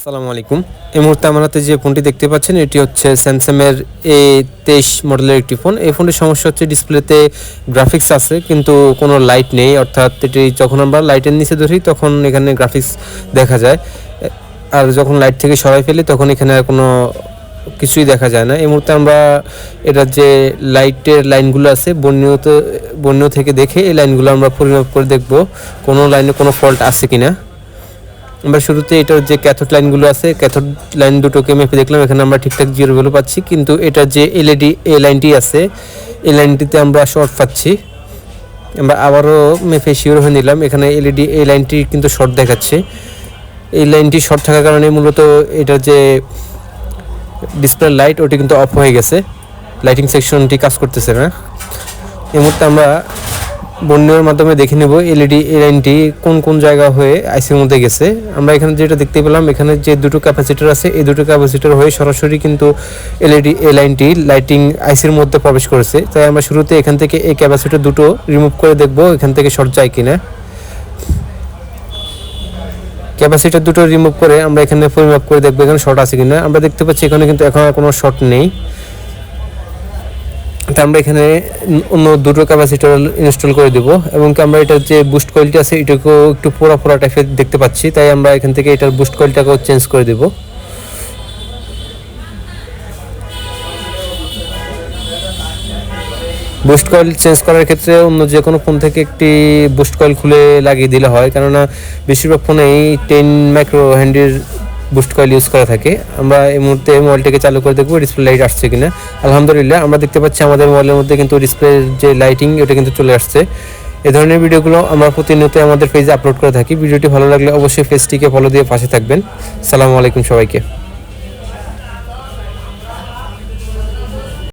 আসসালামু আলাইকুম। এই মুহূর্তে আমার হাতে যে ফোনটি দেখতে পাচ্ছেন এটি হচ্ছে স্যামসাংয়ের A23 মডেলের একটি ফোন। এই ফোনটির সমস্যা হচ্ছে ডিসপ্লেতে গ্রাফিক্স আছে কিন্তু কোনো লাইট নেই, অর্থাৎ এটি যখন আমরা লাইটের নিচে ধরি তখন এখানে গ্রাফিক্স দেখা যায়, আর যখন লাইট থেকে সরাই ফেলি তখন এখানে আর কোনো কিছুই দেখা যায় না। এই মুহূর্তে আমরা এটার যে লাইটের লাইনগুলো আছে বর্ণীয় থেকে দেখে এই লাইনগুলো আমরা পরিমাপ করে দেখব কোনো লাইনে কোনো ফল্ট আছে কিনা। আমরা শুরুতে এটার যে ক্যাথোড লাইনগুলো আছে, ক্যাথোড লাইন দুটোকে মেপে দেখলাম, এখানে আমরা ঠিকঠাক জিরো ভ্যালু পাচ্ছি, কিন্তু এটার যে এলইডি এই লাইনটি আছে এই লাইনটিতে আমরা শর্ট পাচ্ছি। আমরা আবারও মেপে শিওর হয়ে নিলাম, এখানে এলইডি এই লাইনটি কিন্তু শর্ট দেখাচ্ছে। এই লাইনটি শর্ট থাকার কারণে মূলত এটার যে ডিসপ্লে লাইট ওটি কিন্তু অফ হয়ে গেছে, লাইটিং সেকশনটি কাজ করতেছে না। এই মুহূর্তে আমরা বর্ণের মাধ্যমে দেখে নেব এলইডি এই লাইনটি কোন কোন জায়গা হয়ে আইসির মধ্যে গেছে। আমরা এখানে যেটা দেখতে পেলাম, এখানে যে দুটো ক্যাপাসিটর আছে এই দুটো ক্যাপাসিটর হয়ে সরাসরি কিন্তু এলইডি এই লাইনটি লাইটিং আইসির মধ্যে প্রবেশ করেছে। তাই আমরা শুরুতে এখান থেকে এই ক্যাপাসিটর দুটো রিমুভ করে দেখব এখান থেকে শর্ট যায় কিনা। ক্যাপাসিটর দুটো রিমুভ করে আমরা এখানে পরিমাপ করে দেখব এখানে শর্ট আছে কিনা। আমরা দেখতে পাচ্ছি এখানে কিন্তু এখন কোনো শর্ট নেই। তা আমরা এখানে অন্য দুটো ক্যাপাসিটর ইনস্টল করে দেব, এবং আমরা এটার যে বুস্ট কয়েলটি আছে এটাকেও একটু পোড়া টাইপের দেখতে পাচ্ছি, তাই আমরা এখান থেকে এটার বুস্ট কয়েলটাকেও চেঞ্জ করে দেব। বুস্ট কয়েল চেঞ্জ করার ক্ষেত্রে অন্য যে কোনো ফোন থেকে একটি বুস্ট কয়েল খুলে লাগিয়ে দিলে হয়, কেননা বেশিরভাগ ফোনেই 10 মাইক্রো হ্যান্ডির বুস্ট কয়েল ইউজ করা থাকে। আমরা এই মুহূর্তে মোবাইলটাকে চালু করে দেখবো ডিসপ্লে লাইট আসছে কিনা। আলহামদুলিল্লাহ আমরা দেখতে পাচ্ছি আমাদের মোবাইলের মধ্যে কিন্তু ডিসপ্লের যে লাইটিং ওটা কিন্তু চলে আসছে। এই ধরনের ভিডিওগুলো আমরা প্রতিনিয়ত আমাদের পেজে আপলোড করে থাকি। ভিডিওটি ভালো লাগলে অবশ্যই পেজটিকে ফলো দিয়ে পাশে থাকবেন। আসসালামু আলাইকুম সবাইকে।